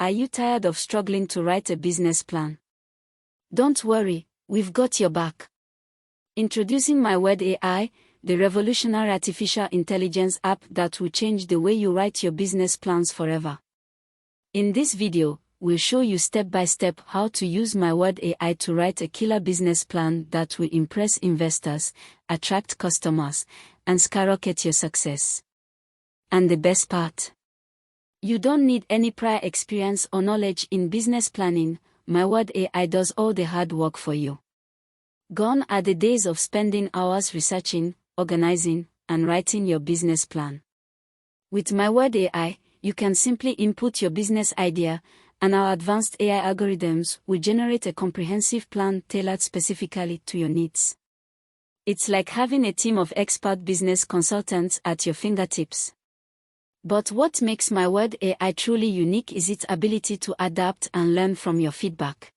Are you tired of struggling to write a business plan? Don't worry, we've got your back. Introducing MyWordAi, the revolutionary artificial intelligence app that will change the way you write your business plans forever. In this video, we'll show you step by step how to use MyWordAi to write a killer business plan that will impress investors, attract customers, and skyrocket your success. And the best part? You don't need any prior experience or knowledge in business planning. MyWordAi does all the hard work for you. Gone are the days of spending hours researching, organizing, and writing your business plan. With MyWordAi, you can simply input your business idea, and our advanced AI algorithms will generate a comprehensive plan tailored specifically to your needs. It's like having a team of expert business consultants at your fingertips. But what makes MyWordAi truly unique is its ability to adapt and learn from your feedback.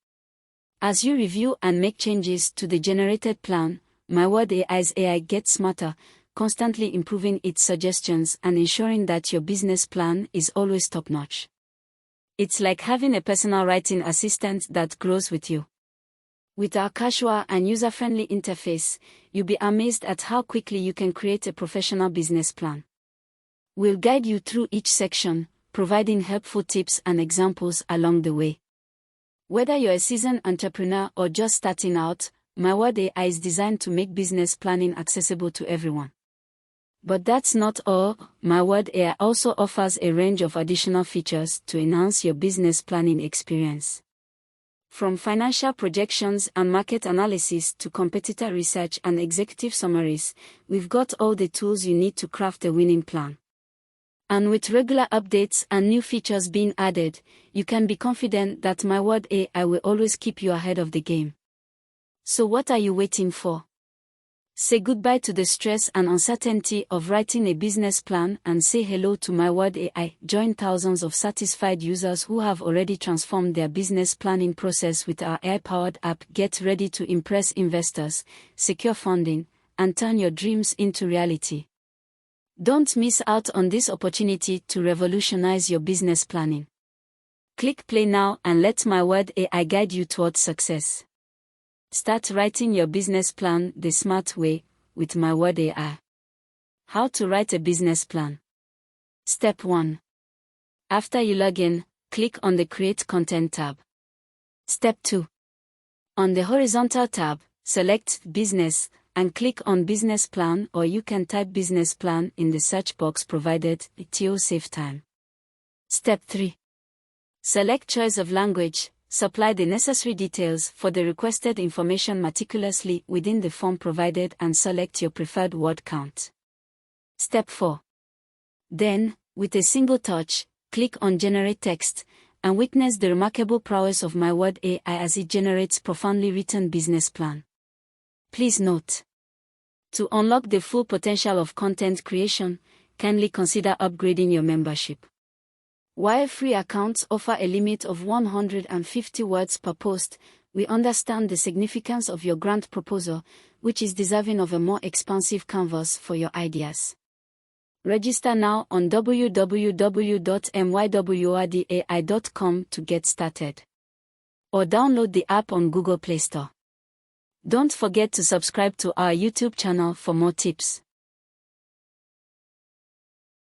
As you review and make changes to the generated plan, MyWordAi's AI gets smarter, constantly improving its suggestions and ensuring that your business plan is always top-notch. It's like having a personal writing assistant that grows with you. With our casual and user-friendly interface, you'll be amazed at how quickly you can create a professional business plan. We'll guide you through each section, providing helpful tips and examples along the way. Whether you're a seasoned entrepreneur or just starting out, MyWordAi is designed to make business planning accessible to everyone. But that's not all. MyWordAi also offers a range of additional features to enhance your business planning experience. From financial projections and market analysis to competitor research and executive summaries, we've got all the tools you need to craft a winning plan. And with regular updates and new features being added, you can be confident that MyWordAi will always keep you ahead of the game. So what are you waiting for? Say goodbye to the stress and uncertainty of writing a business plan and say hello to MyWordAi. Join thousands of satisfied users who have already transformed their business planning process with our AI-powered app. Get ready to impress investors, secure funding, and turn your dreams into reality. Don't miss out on this opportunity to revolutionize your business planning. Click play now and let MyWordAi guide you towards success. Start writing your business plan the smart way with MyWordAi. How to write a business plan. Step 1. After you log in, click on the Create Content tab. Step 2. On the horizontal tab, select Business and click on Business Plan, or you can type Business Plan in the search box provided. To save time. Step 3. Select choice of language. Supply the necessary details for the requested information meticulously within the form provided and select your preferred word count. Step 4. Then, with a single touch, click on Generate Text and witness the remarkable prowess of MyWordAi as it generates profoundly written business plan. Please note, to unlock the full potential of content creation, kindly consider upgrading your membership. While free accounts offer a limit of 150 words per post, we understand the significance of your grant proposal, which is deserving of a more expansive canvas for your ideas. Register now on www.mywordai.com to get started. Or download the app on Google Play Store. Don't forget to subscribe to our YouTube channel for more tips.